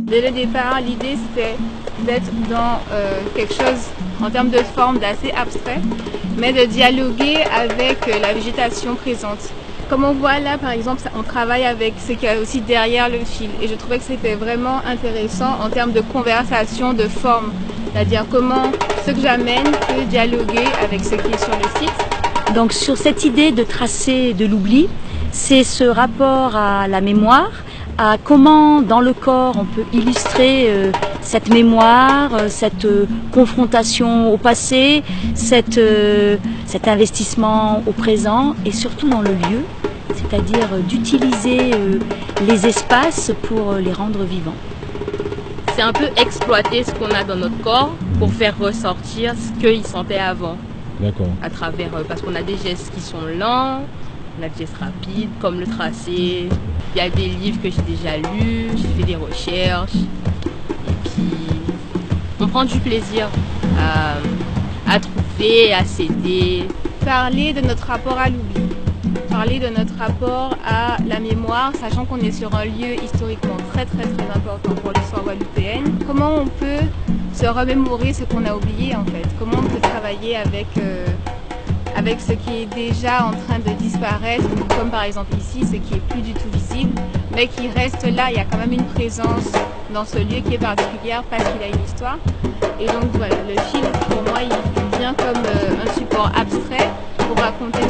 Dès le départ, l'idée c'était d'être dans quelque chose en termes de forme d'assez abstrait, mais de dialoguer avec la végétation présente. Comme on voit là, par exemple, on travaille avec ce qu'il y a aussi derrière le fil. Et je trouvais que c'était vraiment intéressant en termes de conversation, de forme. C'est-à-dire comment ce que j'amène peut dialoguer avec ce qui est sur le site. Donc sur cette idée de tracer de l'oubli, c'est ce rapport à la mémoire, à comment dans le corps on peut illustrer cette mémoire, cette confrontation au passé, cet investissement au présent et surtout dans le lieu, c'est-à-dire d'utiliser les espaces pour les rendre vivants. C'est un peu exploiter ce qu'on a dans notre corps pour faire ressortir ce qu'il sentait avant. D'accord. À travers, parce qu'on a des gestes qui sont lents, on a des gestes rapides, comme le tracé. Il y a des livres que j'ai déjà lus, j'ai fait des recherches. Et puis, on prend du plaisir à trouver, à s'aider. Parler de notre rapport à l'oubli. Parler de notre rapport à la mémoire, sachant qu'on est sur un lieu historiquement très important pour l'histoire guadeloupéenne. Comment on peut se remémorer ce qu'on a oublié en fait? Comment on peut travailler avec ce qui est déjà en train de disparaître, comme par exemple ici, ce qui est plus du tout visible, mais qui reste là. Il y a quand même une présence dans ce lieu qui est particulière parce qu'il a une histoire. Et donc voilà, le film pour moi il vient comme un support abstrait pour raconter